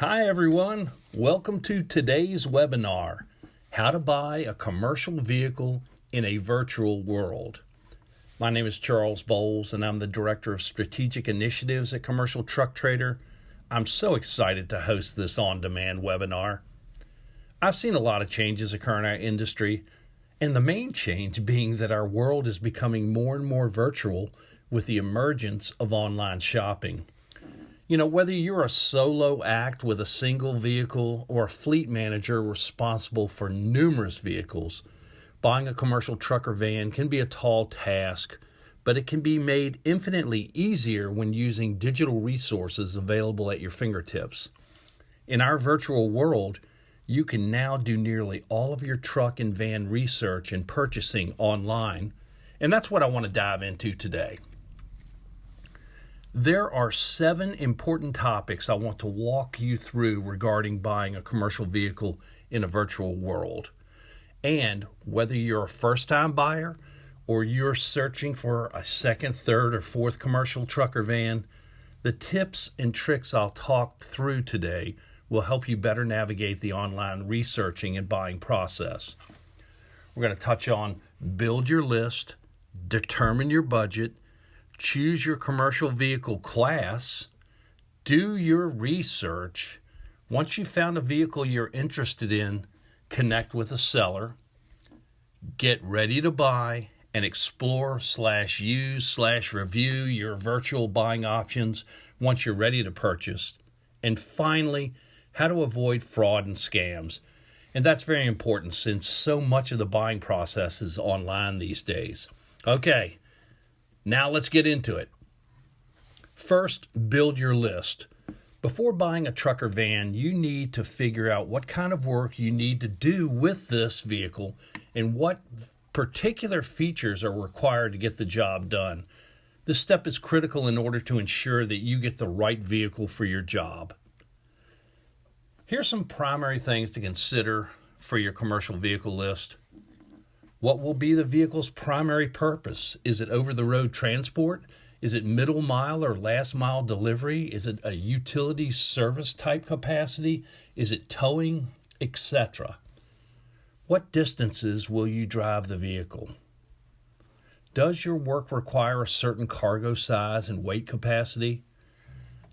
Hi everyone, welcome to today's webinar, How to Buy a Commercial Vehicle in a Virtual World. My name is Charles Bowles and I'm the Director of Strategic Initiatives at Commercial Truck Trader. I'm so excited to host this on-demand webinar. I've seen a lot of changes occur in our industry, and the main change being that our world is becoming more and more virtual with the emergence of online shopping. You know, whether you're a solo act with a single vehicle or a fleet manager responsible for numerous vehicles, buying a commercial truck or van can be a tall task, but it can be made infinitely easier when using digital resources available at your fingertips. In our virtual world, you can now do nearly all of your truck and van research and purchasing online, and that's what I want to dive into today. There are 7 important topics I want to walk you through regarding buying a commercial vehicle in a virtual world. And whether you're a first-time buyer or you're searching for a second, third, or fourth commercial truck or van, the tips and tricks I'll talk through today will help you better navigate the online researching and buying process. We're going to touch on build your list, determine your budget, choose your commercial vehicle class, do your research. Once you've found a vehicle you're interested in, connect with a seller, get ready to buy, and explore/use/review your virtual buying options once you're ready to purchase. And finally, how to avoid fraud and scams. And that's very important since so much of the buying process is online these days. Okay. Now let's get into it. First, build your list. Before buying a truck or van, you need to figure out what kind of work you need to do with this vehicle and what particular features are required to get the job done. This step is critical in order to ensure that you get the right vehicle for your job. Here's some primary things to consider for your commercial vehicle list. What will be the vehicle's primary purpose? Is it over-the-road transport? Is it middle mile or last mile delivery? Is it a utility service type capacity? Is it towing, etc.? What distances will you drive the vehicle? Does your work require a certain cargo size and weight capacity?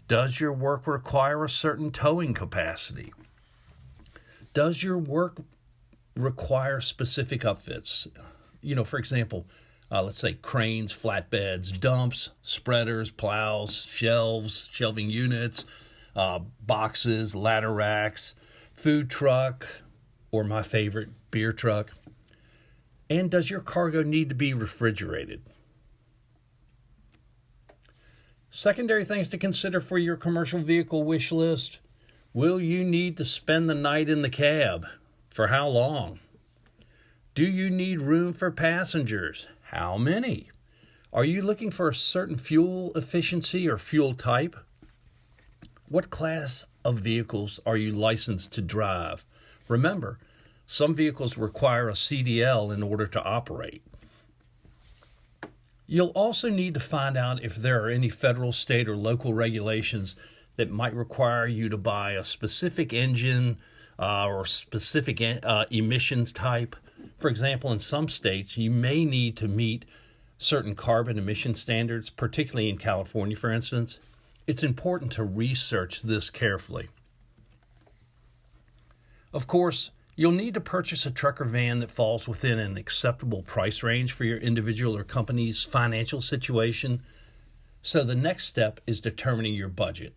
Does your work require a certain towing capacity? Does your work require specific upfits? You know, for example, let's say cranes, flatbeds, dumps, spreaders, plows, shelves, shelving units, boxes, ladder racks, food truck, or my favorite, beer truck. And does your cargo need to be refrigerated? Secondary things to consider for your commercial vehicle wish list. Will you need to spend the night in the cab? For how long? Do you need room for passengers? How many? Are you looking for a certain fuel efficiency or fuel type? What class of vehicles are you licensed to drive? Remember, some vehicles require a CDL in order to operate. You'll also need to find out if there are any federal, state, or local regulations that might require you to buy a specific engine or specific emissions type. For example, in some states, you may need to meet certain carbon emission standards, particularly in California, for instance. It's important to research this carefully. Of course, you'll need to purchase a truck or van that falls within an acceptable price range for your individual or company's financial situation. So the next step is determining your budget.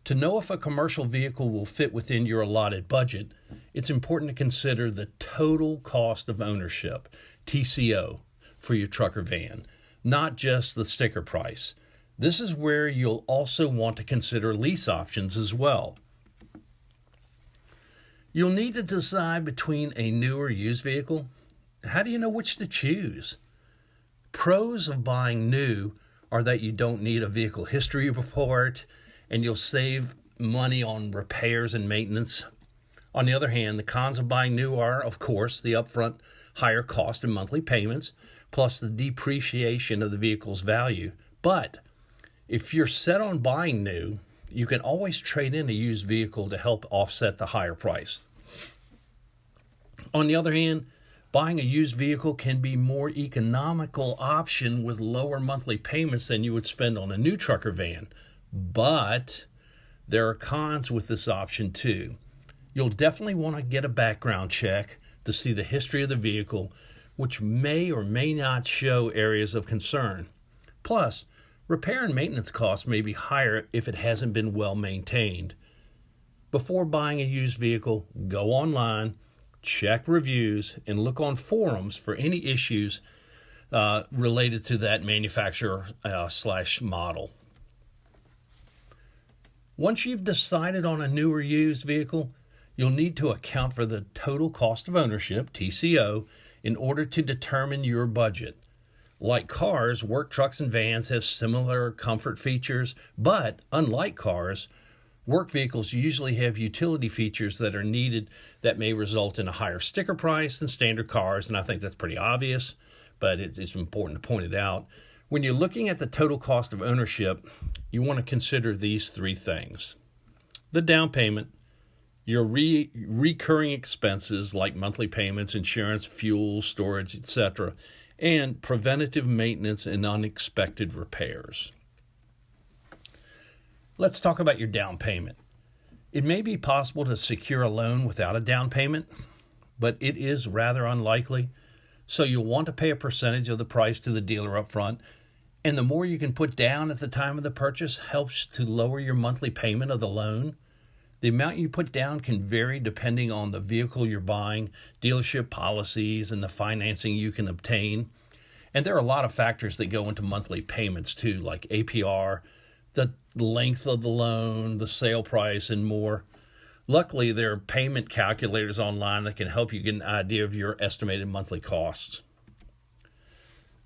To know if a commercial vehicle will fit within your allotted budget, it's important to consider the total cost of ownership, TCO, for your truck or van, not just the sticker price. This is where you'll also want to consider lease options as well. You'll need to decide between a new or used vehicle. How do you know which to choose? Pros of buying new are that you don't need a vehicle history report, and you'll save money on repairs and maintenance. On the other hand, the cons of buying new are, of course, the upfront higher cost and monthly payments, plus the depreciation of the vehicle's value. But if you're set on buying new, you can always trade in a used vehicle to help offset the higher price. On the other hand, buying a used vehicle can be a more economical option with lower monthly payments than you would spend on a new truck or van. But there are cons with this option too. You'll definitely want to get a background check to see the history of the vehicle, which may or may not show areas of concern. Plus, repair and maintenance costs may be higher if it hasn't been well maintained. Before buying a used vehicle, go online, check reviews, and look on forums for any issues related to that manufacturer / model. Once you've decided on a new or used vehicle, you'll need to account for the total cost of ownership, TCO, in order to determine your budget. Like cars, work trucks and vans have similar comfort features, but unlike cars, work vehicles usually have utility features that are needed that may result in a higher sticker price than standard cars, and I think that's pretty obvious, but it's important to point it out. When you're looking at the total cost of ownership, you want to consider these three things: the down payment, your recurring expenses like monthly payments, insurance, fuel, storage, etc., and preventative maintenance and unexpected repairs. Let's talk about your down payment. It may be possible to secure a loan without a down payment, but it is rather unlikely, so you'll want to pay a percentage of the price to the dealer up front, and the more you can put down at the time of the purchase helps to lower your monthly payment of the loan. The amount you put down can vary depending on the vehicle you're buying, dealership policies, and the financing you can obtain. And there are a lot of factors that go into monthly payments too, like APR, the length of the loan, the sale price, and more. Luckily, there are payment calculators online that can help you get an idea of your estimated monthly costs.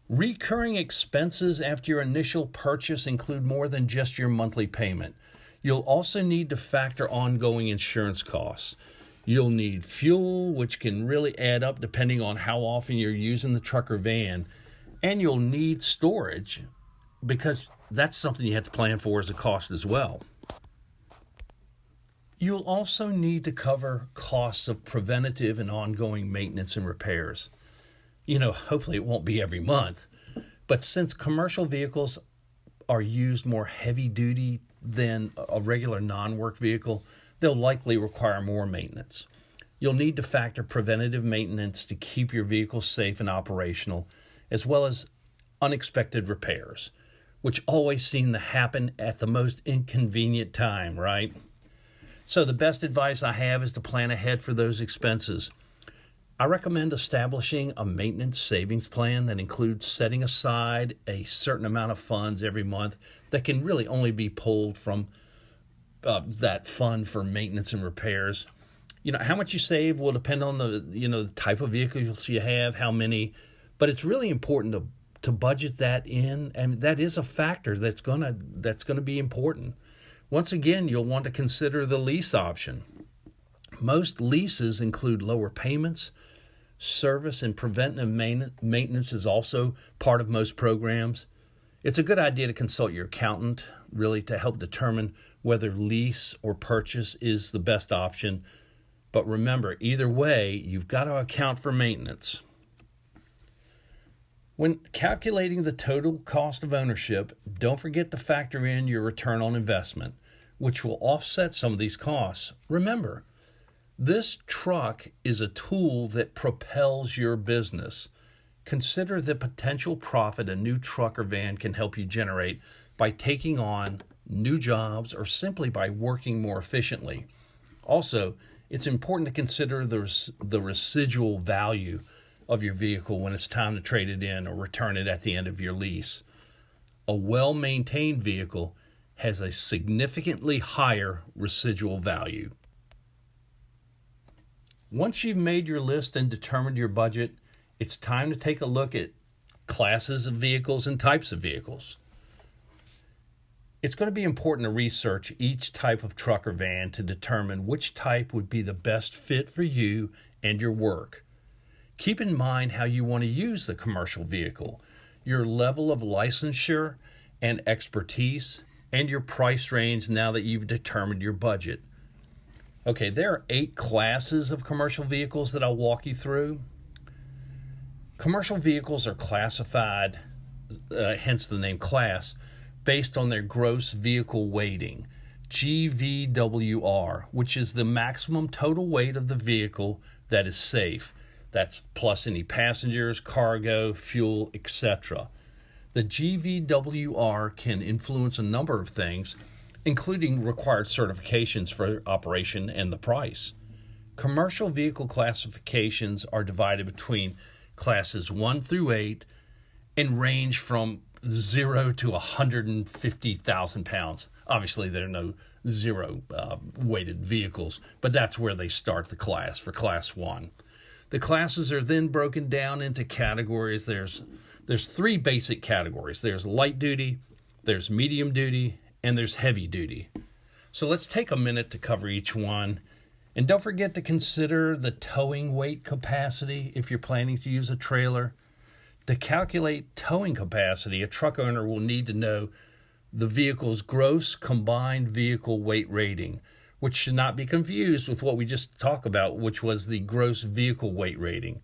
Recurring expenses after your initial purchase include more than just your monthly payment. You'll also need to factor ongoing insurance costs. You'll need fuel, which can really add up depending on how often you're using the truck or van. And you'll need storage because that's something you have to plan for as a cost as well. You'll also need to cover costs of preventative and ongoing maintenance and repairs. Hopefully it won't be every month, but since commercial vehicles are used more heavy duty than a regular non-work vehicle, they'll likely require more maintenance. You'll need to factor preventative maintenance to keep your vehicle safe and operational, as well as unexpected repairs, which always seem to happen at the most inconvenient time, right? So the best advice I have is to plan ahead for those expenses. I recommend establishing a maintenance savings plan that includes setting aside a certain amount of funds every month that can really only be pulled from that fund for maintenance and repairs. How much you save will depend on the type of vehicles you have, how many, but it's really important to budget that in, and that is a factor that's gonna be important. Once again, you'll want to consider the lease option. Most leases include lower payments. Service and preventive maintenance is also part of most programs. It's a good idea to consult your accountant, really, to help determine whether lease or purchase is the best option. But remember, either way, you've got to account for maintenance. When calculating the total cost of ownership, don't forget to factor in your return on investment, which will offset some of these costs. Remember, this truck is a tool that propels your business. Consider the potential profit a new truck or van can help you generate by taking on new jobs or simply by working more efficiently. Also, it's important to consider the residual value of your vehicle when it's time to trade it in or return it at the end of your lease. A well-maintained vehicle has a significantly higher residual value. Once you've made your list and determined your budget, it's time to take a look at classes of vehicles and types of vehicles. It's going to be important to research each type of truck or van to determine which type would be the best fit for you and your work. Keep in mind how you want to use the commercial vehicle, your level of licensure and expertise, and your price range now that you've determined your budget. Okay, there are 8 classes of commercial vehicles that I'll walk you through. Commercial vehicles are classified, hence the name class, based on their gross vehicle weighting, GVWR, which is the maximum total weight of the vehicle that is safe. That's plus any passengers, cargo, fuel, etc. The GVWR can influence a number of things, including required certifications for operation and the price. Commercial vehicle classifications are divided between classes 1 through 8 and range from 0 to 150,000 pounds. Obviously, there are no zero weighted vehicles, but that's where they start the class for class 1. The classes are then broken down into categories. There's 3 basic categories. There's light duty, there's medium duty, and there's heavy duty. So let's take a minute to cover each one. And don't forget to consider the towing weight capacity if you're planning to use a trailer. To calculate towing capacity, a truck owner will need to know the vehicle's gross combined vehicle weight rating, which should not be confused with what we just talked about, which was the gross vehicle weight rating.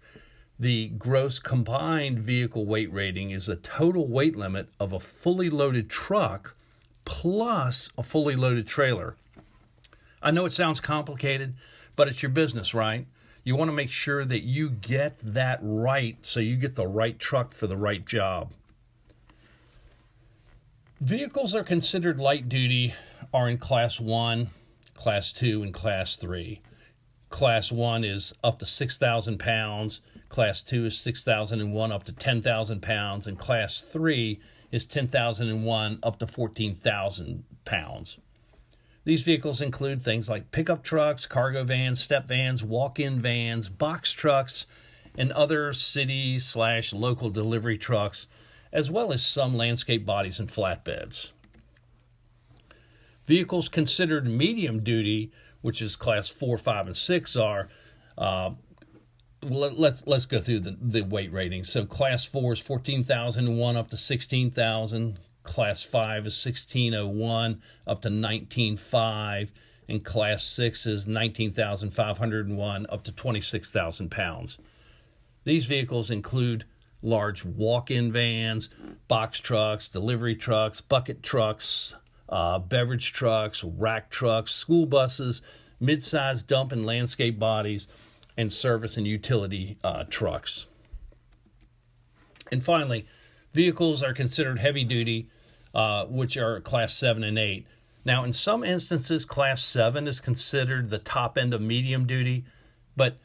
The gross combined vehicle weight rating is the total weight limit of a fully loaded truck plus a fully loaded trailer. I know it sounds complicated, but it's your business, right? You want to make sure that you get that right so you get the right truck for the right job. Vehicles are considered light duty are in Class 1, Class 2, and Class 3. Class 1 is up to 6,000 pounds. Class 2 is 6,001 up to 10,000 pounds. And Class 3 is 10,001 up to 14,000 pounds. These vehicles include things like pickup trucks, cargo vans, step vans, walk-in vans, box trucks, and other city/local delivery trucks, as well as some landscape bodies and flatbeds. Vehicles considered medium duty, which is class 4, 5, and 6 are, let's go through the weight ratings. So class 4 is 14,001 up to 16,000. Class 5 is 1601 up to 19,500. And class 6 is 19,501 up to 26,000 pounds. These vehicles include large walk-in vans, box trucks, delivery trucks, bucket trucks, beverage trucks, rack trucks, school buses, mid-size dump and landscape bodies, and service and utility trucks. And finally, vehicles are considered heavy-duty, which are Class 7 and 8. Now, in some instances, Class 7 is considered the top end of medium duty, but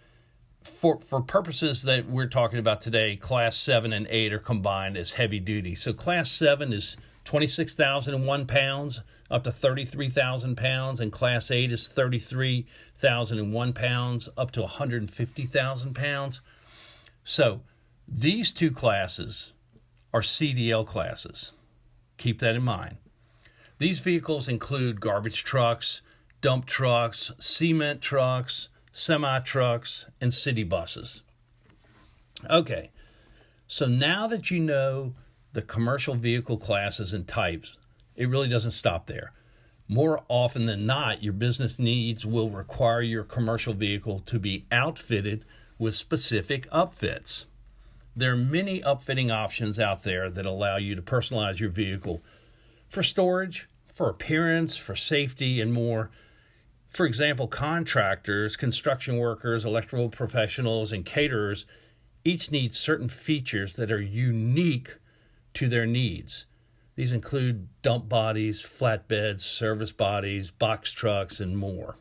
for purposes that we're talking about today, Class 7 and 8 are combined as heavy duty. So Class 7 is 26,001 pounds up to 33,000 pounds, and Class 8 is 33,001 pounds up to 150,000 pounds. So these two classes are CDL classes. Keep that in mind. These vehicles include garbage trucks, dump trucks, cement trucks, semi-trucks, and city buses. Okay, so now that you know the commercial vehicle classes and types, it really doesn't stop there. More often than not, your business needs will require your commercial vehicle to be outfitted with specific upfits. There are many upfitting options out there that allow you to personalize your vehicle for storage, for appearance, for safety, and more. For example, contractors, construction workers, electrical professionals, and caterers each need certain features that are unique to their needs. These include dump bodies, flatbeds, service bodies, box trucks, and more.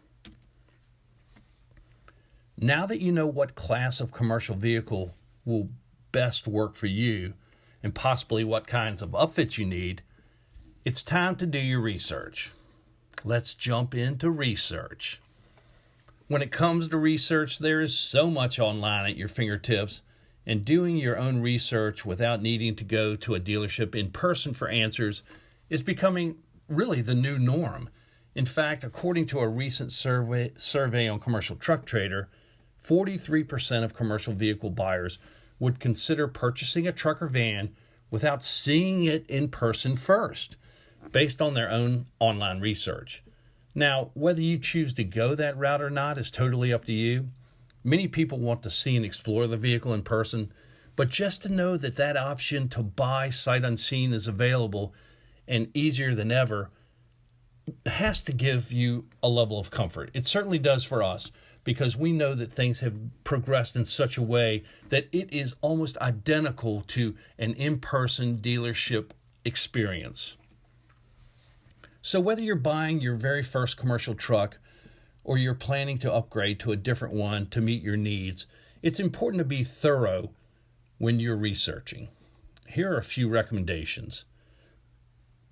Now that you know what class of commercial vehicle will best work for you and possibly what kinds of upfits you need, it's time to do your research. Let's jump into research. When it comes to research, there is so much online at your fingertips, and doing your own research without needing to go to a dealership in person for answers is becoming really the new norm. In fact, according to a recent survey on Commercial Truck Trader, 43% of commercial vehicle buyers would consider purchasing a truck or van without seeing it in person first. based on their own online research. Now, whether you choose to go that route or not is totally up to you. Many people want to see and explore the vehicle in person, but just to know that that option to buy sight unseen is available and easier than ever has to give you a level of comfort. It certainly does for us, because we know that things have progressed in such a way that it is almost identical to an in-person dealership experience. So whether you're buying your very first commercial truck or you're planning to upgrade to a different one to meet your needs, it's important to be thorough when you're researching. Here are a few recommendations.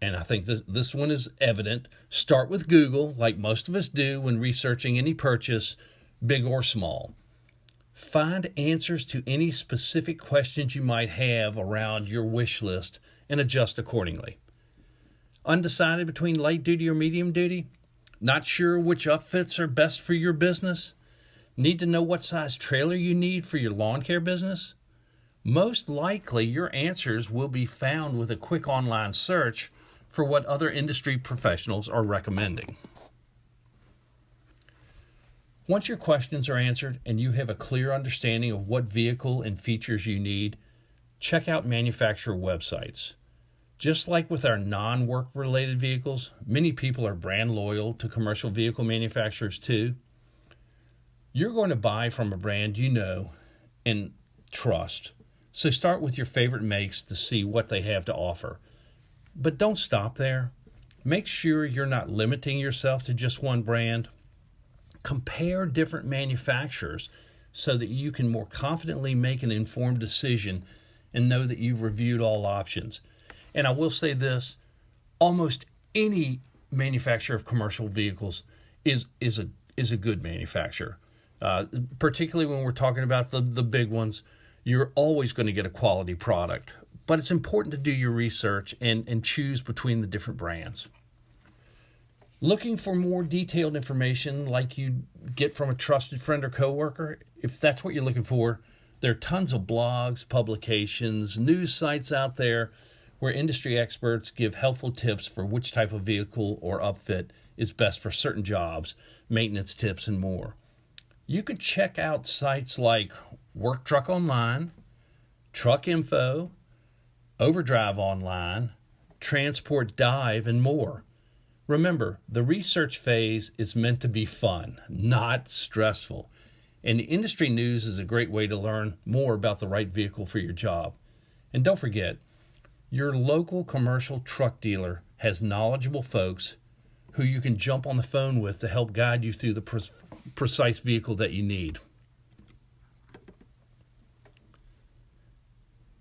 And I think this one is evident. Start with Google, like most of us do when researching any purchase, big or small. Find answers to any specific questions you might have around your wish list and adjust accordingly. Undecided between light duty or medium duty? Not sure which upfits are best for your business? Need to know what size trailer you need for your lawn care business? Most likely your answers will be found with a quick online search for what other industry professionals are recommending. Once your questions are answered and you have a clear understanding of what vehicle and features you need, check out manufacturer websites. Just like with our non-work related vehicles, many people are brand loyal to commercial vehicle manufacturers too. You're going to buy from a brand you know and trust, so start with your favorite makes to see what they have to offer. But don't stop there. Make sure you're not limiting yourself to just one brand. Compare different manufacturers so that you can more confidently make an informed decision and know that you've reviewed all options. And I will say this, almost any manufacturer of commercial vehicles is a good manufacturer. Particularly when we're talking about the big ones, you're always going to get a quality product. But it's important to do your research and choose between the different brands. Looking for more detailed information like you get from a trusted friend or coworker, if that's what you're looking for, there are tons of blogs, publications, news sites out there where industry experts give helpful tips for which type of vehicle or upfit is best for certain jobs, maintenance tips, and more. You could check out sites like Work Truck Online, Truck Info, Overdrive Online, Transport Dive, and more. Remember, the research phase is meant to be fun, not stressful. And the industry news is a great way to learn more about the right vehicle for your job. And don't forget, your local commercial truck dealer has knowledgeable folks who you can jump on the phone with to help guide you through the precise vehicle that you need.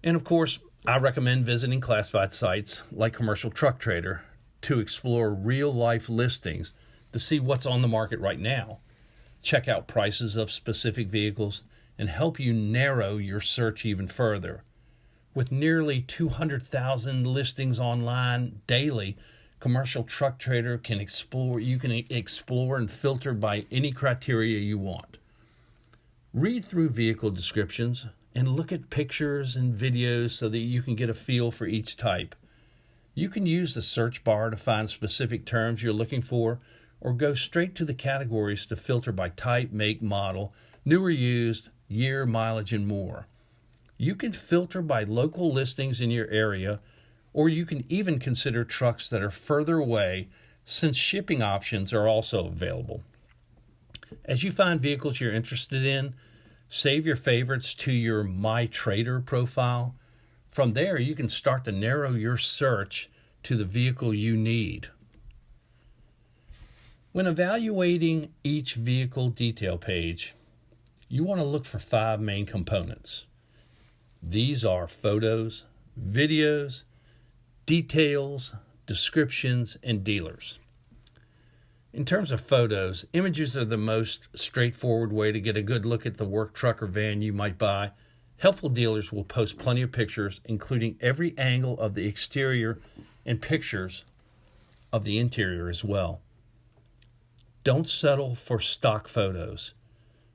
And of course, I recommend visiting classified sites like Commercial Truck Trader to explore real-life listings to see what's on the market right now. Check out prices of specific vehicles and help you narrow your search even further. With nearly 200,000 listings online daily, Commercial Truck Trader can explore and filter by any criteria you want. Read through vehicle descriptions and look at pictures and videos so that you can get a feel for each type. You can use the search bar to find specific terms you're looking for, or go straight to the categories to filter by type, make, model, new or used, year, mileage, and more. You can filter by local listings in your area, or you can even consider trucks that are further away, since shipping options are also available. As you find vehicles you're interested in, save your favorites to your My Trader profile. From there, you can start to narrow your search to the vehicle you need. When evaluating each vehicle detail page, you want to look for 5 main components. These are photos, videos, details, descriptions, and dealers. In terms of photos, images are the most straightforward way to get a good look at the work truck or van you might buy. Helpful dealers will post plenty of pictures, including every angle of the exterior and pictures of the interior as well. Don't settle for stock photos.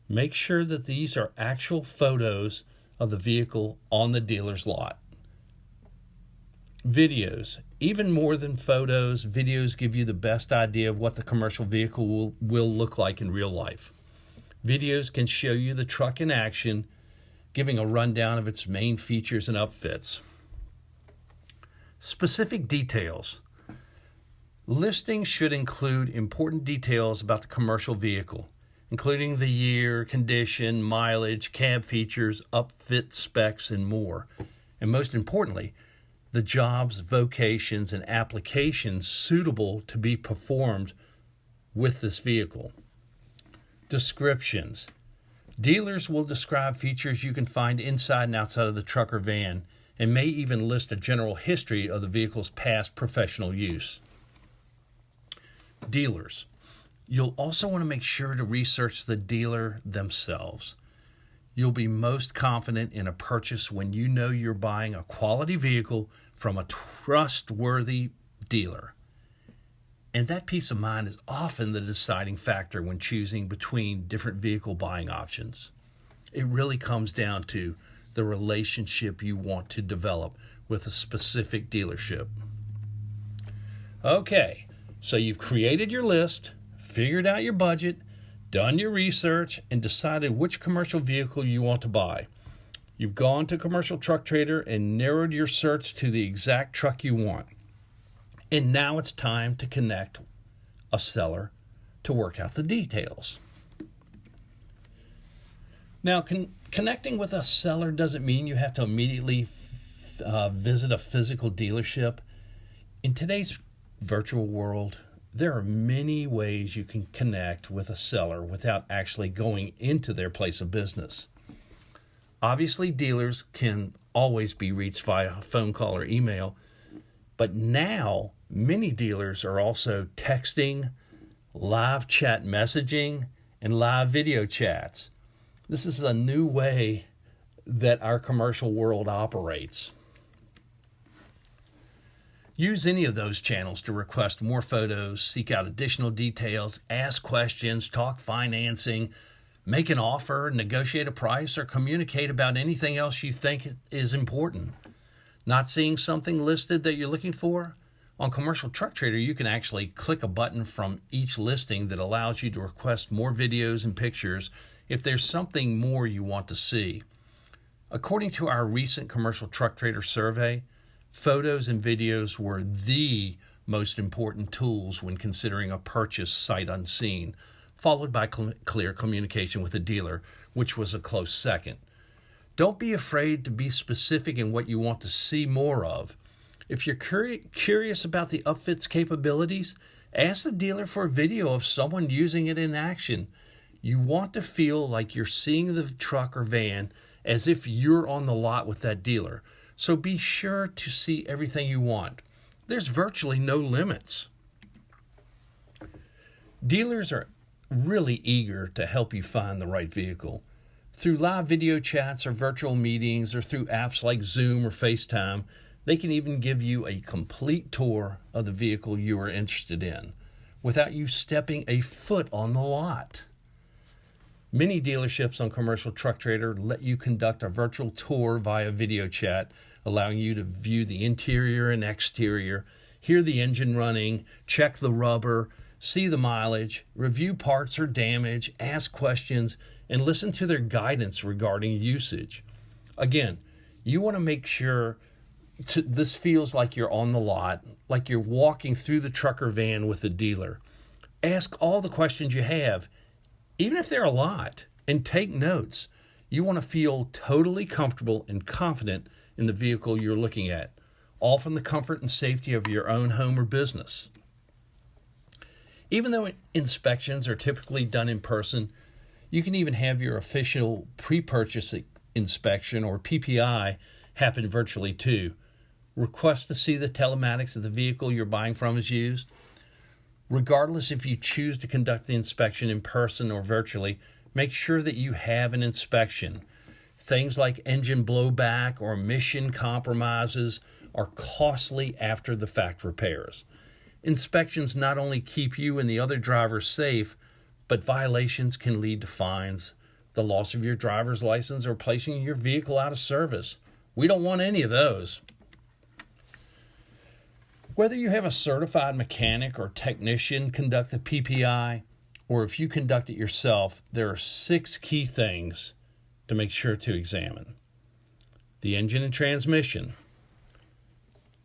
Make sure that these are actual photos of the vehicle on the dealer's lot. Videos. Even more than photos, videos give you the best idea of what the commercial vehicle will look like in real life. Videos can show you the truck in action, giving a rundown of its main features and upfits. Specific details. Listings should include important details about the commercial vehicle, including the year, condition, mileage, cab features, upfit specs, and more. And most importantly, the jobs, vocations, and applications suitable to be performed with this vehicle. Descriptions. Dealers will describe features you can find inside and outside of the truck or van, and may even list a general history of the vehicle's past professional use. Dealers. You'll also want to make sure to research the dealer themselves. You'll be most confident in a purchase when you know you're buying a quality vehicle from a trustworthy dealer. And that peace of mind is often the deciding factor when choosing between different vehicle buying options. It really comes down to the relationship you want to develop with a specific dealership. Okay, so you've created your list, figured out your budget, done your research, and decided which commercial vehicle you want to buy. You've gone to Commercial Truck Trader and narrowed your search to the exact truck you want. And now it's time to connect a seller to work out the details. Now, connecting with a seller doesn't mean you have to immediately visit a physical dealership. In today's virtual world, there are many ways you can connect with a seller without actually going into their place of business. Obviously, dealers can always be reached via phone call or email, but now many dealers are also texting, live chat messaging, and live video chats. This is a new way that our commercial world operates. Use any of those channels to request more photos, seek out additional details, ask questions, talk financing, make an offer, negotiate a price, or communicate about anything else you think is important. Not seeing something listed that you're looking for? On Commercial Truck Trader, you can actually click a button from each listing that allows you to request more videos and pictures if there's something more you want to see. According to our recent Commercial Truck Trader survey, photos and videos were the most important tools when considering a purchase sight unseen, followed by clear communication with the dealer, which was a close second. Don't be afraid to be specific in what you want to see more of. If you're curious about the Upfits capabilities, ask the dealer for a video of someone using it in action. You want to feel like you're seeing the truck or van as if you're on the lot with that dealer. So be sure to see everything you want. There's virtually no limits. Dealers are really eager to help you find the right vehicle. Through live video chats or virtual meetings or through apps like Zoom or FaceTime, they can even give you a complete tour of the vehicle you are interested in without you stepping a foot on the lot. Many dealerships on Commercial Truck Trader let you conduct a virtual tour via video chat, allowing you to view the interior and exterior, hear the engine running, check the rubber, see the mileage, review parts or damage, ask questions, and listen to their guidance regarding usage. Again, you want to make sure this feels like you're on the lot, like you're walking through the truck or van with the dealer. Ask all the questions you have, even if they're a lot, and take notes. You want to feel totally comfortable and confident in the vehicle you're looking at, all from the comfort and safety of your own home or business. Even though inspections are typically done in person, you can even have your official pre-purchase inspection, or PPI, happen virtually too. Request to see the telematics of the vehicle you're buying from is used. Regardless if you choose to conduct the inspection in person or virtually, make sure that you have an inspection. Things like engine blowback or emission compromises are costly after the fact repairs. Inspections not only keep you and the other drivers safe, but violations can lead to fines, the loss of your driver's license, or placing your vehicle out of service. We don't want any of those. Whether you have a certified mechanic or technician conduct the PPI, or if you conduct it yourself, there are 6 key things to make sure to examine. The engine and transmission.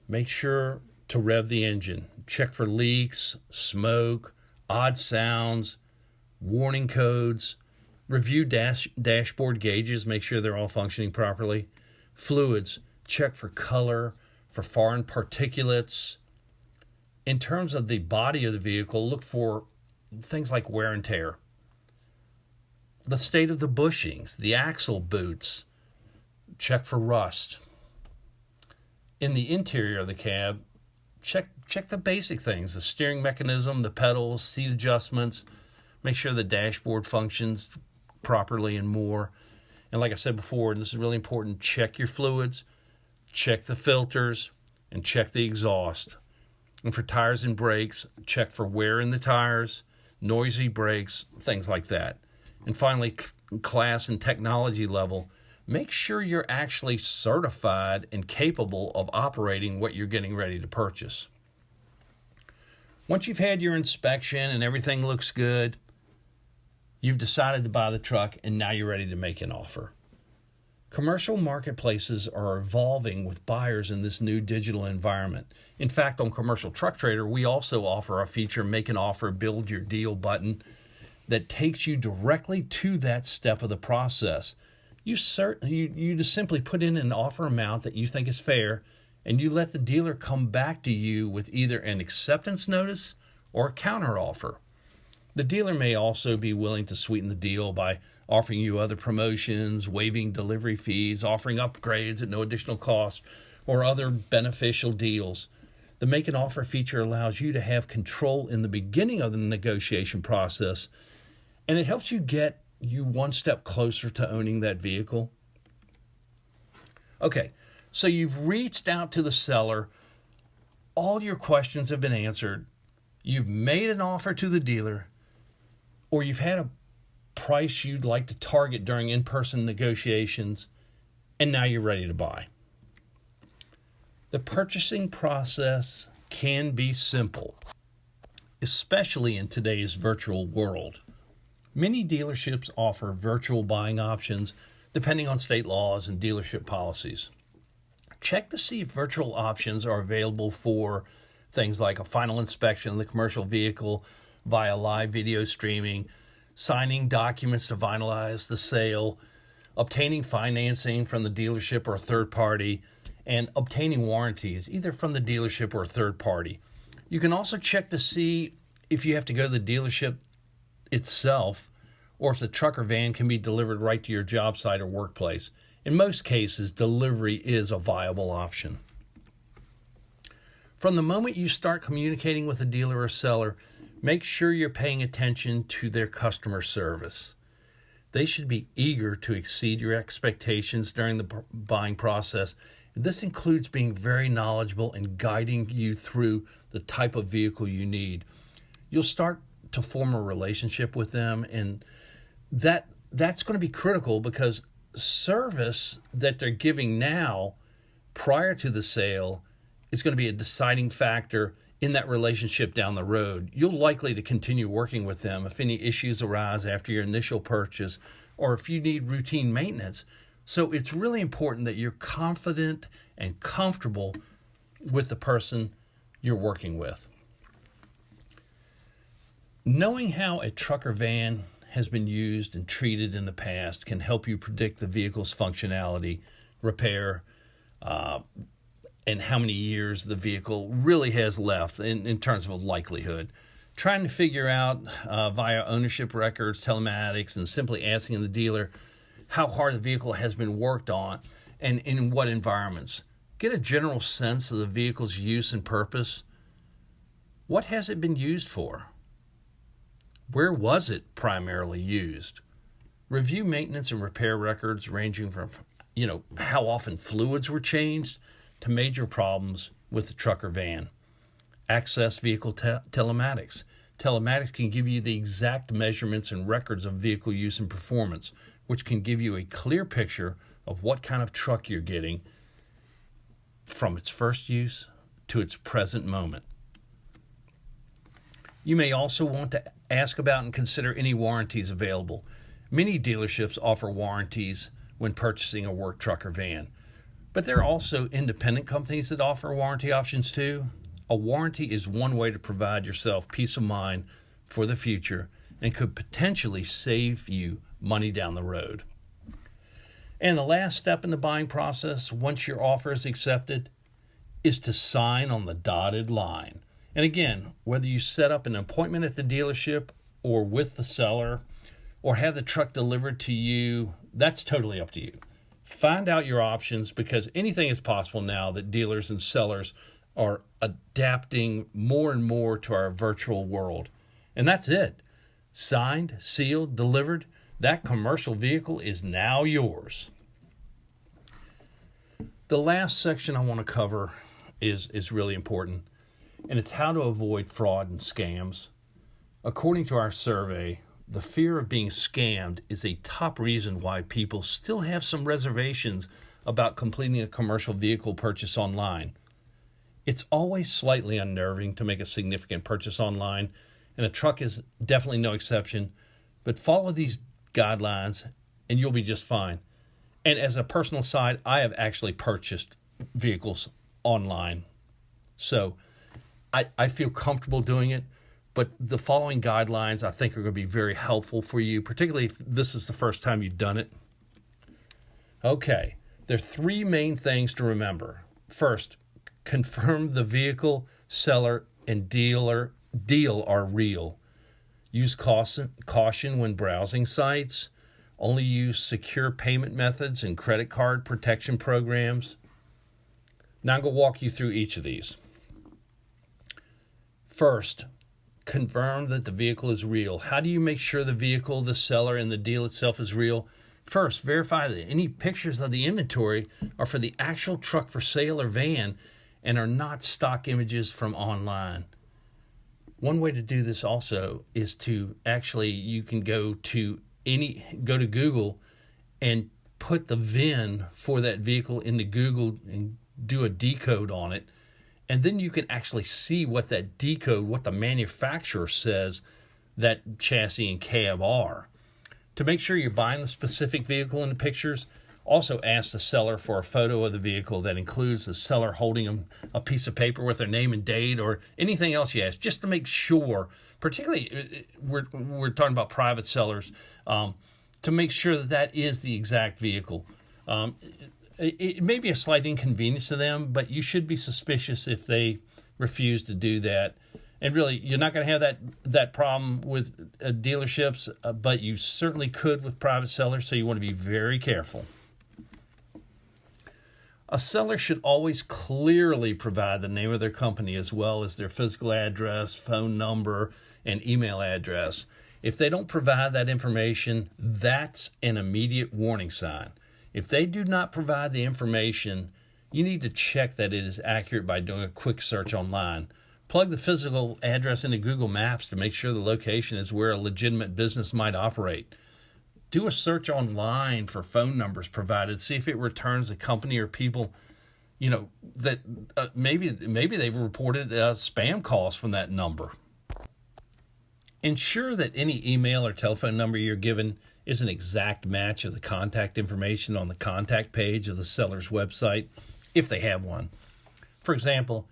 Make sure to rev the engine. Check for leaks, smoke, odd sounds, warning codes. Review dashboard gauges. Make sure they're all functioning properly. Fluids. Check for color, for foreign particulates. In terms of the body of the vehicle, look for things like wear and tear. The state of the bushings, the axle boots. Check for rust. In the interior of the cab, check the basic things, the steering mechanism, the pedals, seat adjustments. Make sure the dashboard functions properly and more. And like I said before, and this is really important, check your fluids, check the filters, and check the exhaust. And for tires and brakes, check for wear in the tires, noisy brakes, things like that. And finally, class and technology level, make sure you're actually certified and capable of operating what you're getting ready to purchase. Once you've had your inspection and everything looks good, you've decided to buy the truck and now you're ready to make an offer. Commercial marketplaces are evolving with buyers in this new digital environment. In fact, on Commercial Truck Trader, we also offer a feature, Make an Offer, Build Your Deal button, that takes you directly to that step of the process. You just simply put in an offer amount that you think is fair, and you let the dealer come back to you with either an acceptance notice or a counteroffer. The dealer may also be willing to sweeten the deal by offering you other promotions, waiving delivery fees, offering upgrades at no additional cost, or other beneficial deals. The Make an Offer feature allows you to have control in the beginning of the negotiation process, and it helps you get you one step closer to owning that vehicle. Okay, so you've reached out to the seller. All your questions have been answered. You've made an offer to the dealer, or you've had a price you'd like to target during in-person negotiations, and now you're ready to buy. The purchasing process can be simple, especially in today's virtual world. Many dealerships offer virtual buying options depending on state laws and dealership policies. Check to see if virtual options are available for things like a final inspection of the commercial vehicle via live video streaming, signing documents to finalize the sale, obtaining financing from the dealership or a third party, and obtaining warranties either from the dealership or a third party. You can also check to see if you have to go to the dealership itself or if the truck or van can be delivered right to your job site or workplace. In most cases, delivery is a viable option. From the moment you start communicating with a dealer or seller, make sure you're paying attention to their customer service. They should be eager to exceed your expectations during the buying process. This includes being very knowledgeable and guiding you through the type of vehicle you need. You'll start to form a relationship with them, and that's going to be critical because service that they're giving now prior to the sale is going to be a deciding factor in that relationship down the road. You're likely to continue working with them if any issues arise after your initial purchase or if you need routine maintenance. So it's really important that you're confident and comfortable with the person you're working with. Knowing how a truck or van has been used and treated in the past can help you predict the vehicle's functionality, repair, and how many years the vehicle really has left in terms of a likelihood. Trying to figure out via ownership records, telematics, and simply asking the dealer how hard the vehicle has been worked on and in what environments. Get a general sense of the vehicle's use and purpose. What has it been used for? Where was it primarily used? Review maintenance and repair records ranging from, how often fluids were changed to major problems with the truck or van. Access vehicle telematics. Telematics can give you the exact measurements and records of vehicle use and performance, which can give you a clear picture of what kind of truck you're getting from its first use to its present moment. You may also want to ask about and consider any warranties available. Many dealerships offer warranties when purchasing a work truck or van, but there are also independent companies that offer warranty options too. A warranty is one way to provide yourself peace of mind for the future and could potentially save you money down the road. And the last step in the buying process, once your offer is accepted, is to sign on the dotted line. And again, whether you set up an appointment at the dealership or with the seller or have the truck delivered to you, that's totally up to you. Find out your options, because anything is possible now that dealers and sellers are adapting more and more to our virtual world. And that's it. Signed, sealed, delivered. That commercial vehicle is now yours. The last section I want to cover is really important, and it's how to avoid fraud and scams. According to our survey, the fear of being scammed is a top reason why people still have some reservations about completing a commercial vehicle purchase online. It's always slightly unnerving to make a significant purchase online, and a truck is definitely no exception, but follow these guidelines and you'll be just fine. And as a personal side, I have actually purchased vehicles online, so I feel comfortable doing it. But the following guidelines I think are going to be very helpful for you, particularly if this is the first time you've done it. Okay, there are three main things to remember. First, confirm the vehicle, seller, and deal are real. Use caution when browsing sites. Only use secure payment methods and credit card protection programs. Now I'm going to walk you through each of these. First, confirm that the vehicle is real. How do you make sure the vehicle, the seller, and the deal itself is real? First, verify that any pictures of the inventory are for the actual truck for sale or van and are not stock images from online. One way to do this also is to you can go to Google and put the VIN for that vehicle into Google and do a decode on it. And then you can actually see what that decode, what the manufacturer says that chassis and cab are. To make sure you're buying the specific vehicle in the pictures, also ask the seller for a photo of the vehicle that includes the seller holding a piece of paper with their name and date or anything else you ask, just to make sure, particularly we're talking about private sellers, to make sure that is the exact vehicle. It may be a slight inconvenience to them, but you should be suspicious if they refuse to do that. And really, you're not going to have that problem with dealerships, but you certainly could with private sellers, so you want to be very careful. A seller should always clearly provide the name of their company as well as their physical address, phone number, and email address. If they don't provide that information, that's an immediate warning sign. If they do not provide the information, you need to check that it is accurate by doing a quick search online. Plug the physical address into Google Maps to make sure the location is where a legitimate business might operate. Do a search online for phone numbers provided. See if it returns a company or people, that maybe they've reported spam calls from that number. Ensure that any email or telephone number you're given is an exact match of the contact information on the contact page of the seller's website, if they have one. For example,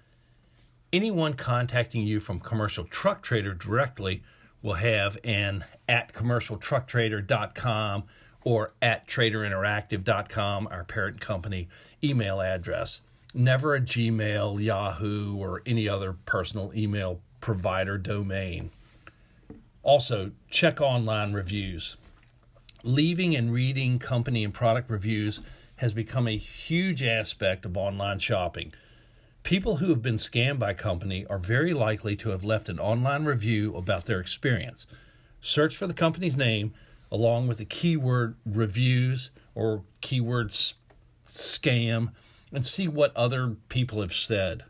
anyone contacting you from Commercial Truck Trader directly will have an @commercialtrucktrader.com or @traderinteractive.com, our parent company, email address. Never a Gmail, Yahoo, or any other personal email provider domain. Also, check online reviews. Leaving and reading company and product reviews has become a huge aspect of online shopping. People who have been scammed by a company are very likely to have left an online review about their experience. Search for the company's name along with the keyword reviews or keyword scam and see what other people have said.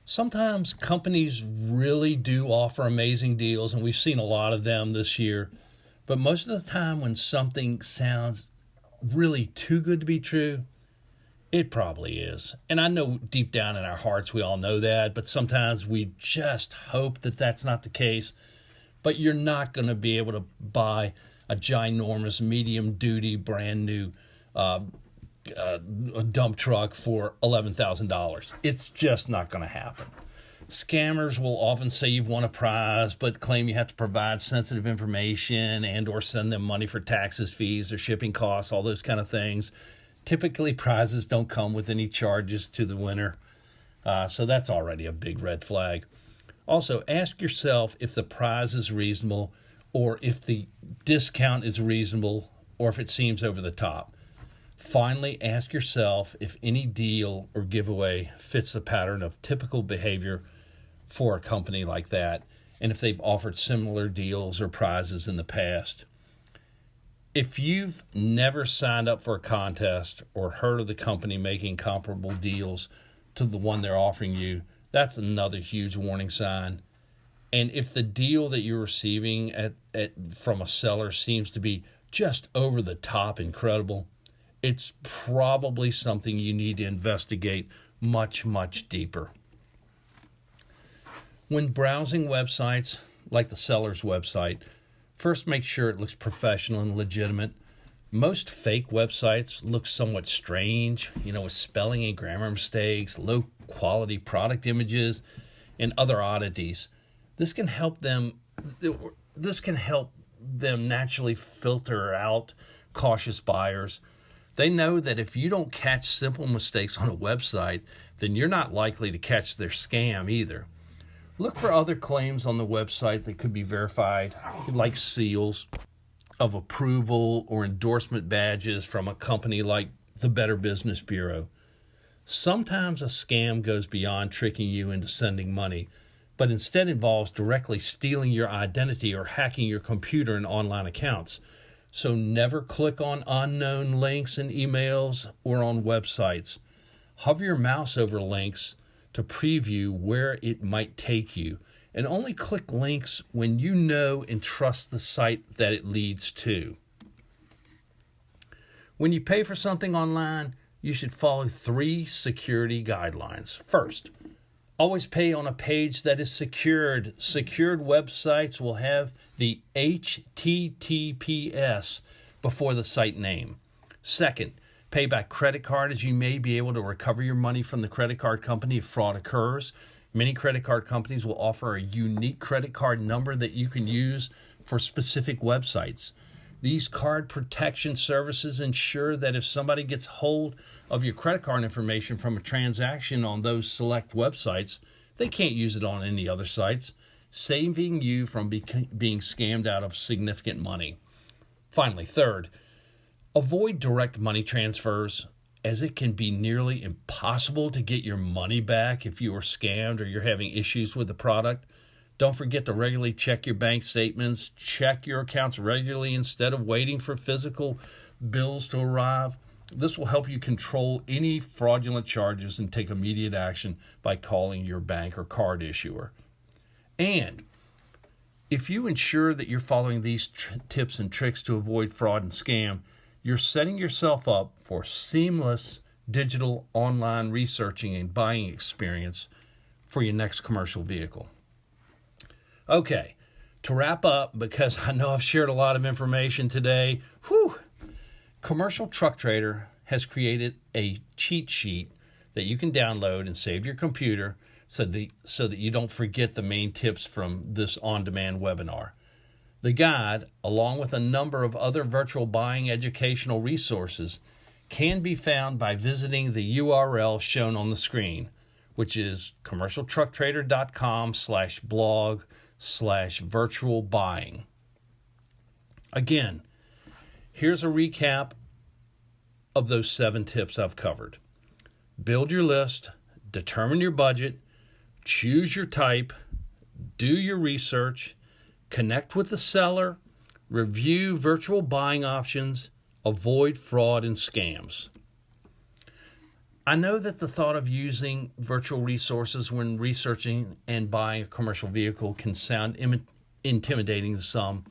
Sometimes companies really do offer amazing deals, and we've seen a lot of them this year. But most of the time when something sounds really too good to be true, It probably is. And I know deep down in our hearts we all know that, but sometimes we just hope that that's not the case. But you're not going to be able to buy a ginormous, medium-duty, brand-new a dump truck for $11,000. It's just not going to happen. Scammers will often say you've won a prize, but claim you have to provide sensitive information and or send them money for taxes, fees, or shipping costs, all those kind of things. Typically, prizes don't come with any charges to the winner, so that's already a big red flag. Also, ask yourself if the prize is reasonable or if the discount is reasonable or if it seems over the top. Finally, ask yourself if any deal or giveaway fits the pattern of typical behavior for a company like that, and if they've offered similar deals or prizes in the past. If you've never signed up for a contest or heard of the company making comparable deals to the one they're offering you, that's another huge warning sign. And if the deal that you're receiving from a seller seems to be just over the top incredible, it's probably something you need to investigate much, much deeper. When browsing websites like the seller's website, first make sure it looks professional and legitimate. Most fake websites look somewhat strange, with spelling and grammar mistakes, low quality product images, and other oddities. This can help them naturally filter out cautious buyers. They know that if you don't catch simple mistakes on a website, then you're not likely to catch their scam either. Look for other claims on the website that could be verified, like seals of approval or endorsement badges from a company like the Better Business Bureau. Sometimes a scam goes beyond tricking you into sending money, but instead involves directly stealing your identity or hacking your computer and online accounts. So never click on unknown links in emails or on websites. Hover your mouse over links to preview where it might take you, and only click links when you know and trust the site that it leads to. When you pay for something online, you should follow 3 security guidelines. First, always pay on a page that is secured. Secured websites will have the HTTPS before the site name. Second, pay by credit card, as you may be able to recover your money from the credit card company if fraud occurs. Many credit card companies will offer a unique credit card number that you can use for specific websites. These card protection services ensure that if somebody gets hold of your credit card information from a transaction on those select websites, they can't use it on any other sites, saving you from being scammed out of significant money. Finally, third, avoid direct money transfers, as it can be nearly impossible to get your money back if you are scammed or you're having issues with the product. Don't forget to regularly check your bank statements. Check your accounts regularly instead of waiting for physical bills to arrive. This will help you control any fraudulent charges and take immediate action by calling your bank or card issuer. And if you ensure that you're following these tips and tricks to avoid fraud and scam, you're setting yourself up for seamless digital online researching and buying experience for your next commercial vehicle. Okay, to wrap up, because I know I've shared a lot of information today, Commercial Truck Trader has created a cheat sheet that you can download and save your computer so that you don't forget the main tips from this on-demand webinar. The guide, along with a number of other virtual buying educational resources, can be found by visiting the URL shown on the screen, which is commercialtrucktrader.com/blog/virtual buying. Again, here's a recap of those 7 tips I've covered. Build your list, determine your budget, choose your type, do your research, connect with the seller, review virtual buying options, avoid fraud and scams. I know that the thought of using virtual resources when researching and buying a commercial vehicle can sound intimidating to some,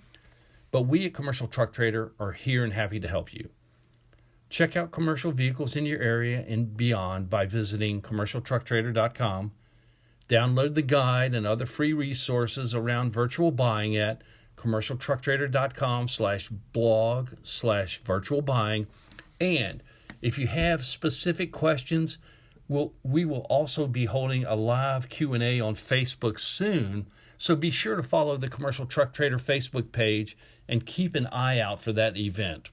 but we at Commercial Truck Trader are here and happy to help you. Check out commercial vehicles in your area and beyond by visiting commercialtrucktrader.com. Download the guide and other free resources around virtual buying at commercialtrucktrader.com/blog/virtual buying. And if you have specific questions, we will also be holding a live Q&A on Facebook soon. So be sure to follow the Commercial Truck Trader Facebook page and keep an eye out for that event.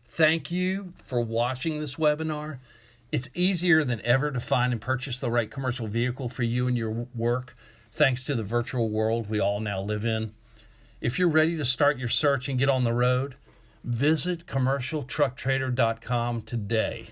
Thank you for watching this webinar. It's easier than ever to find and purchase the right commercial vehicle for you and your work, thanks to the virtual world we all now live in. If you're ready to start your search and get on the road, visit commercialtrucktrader.com today.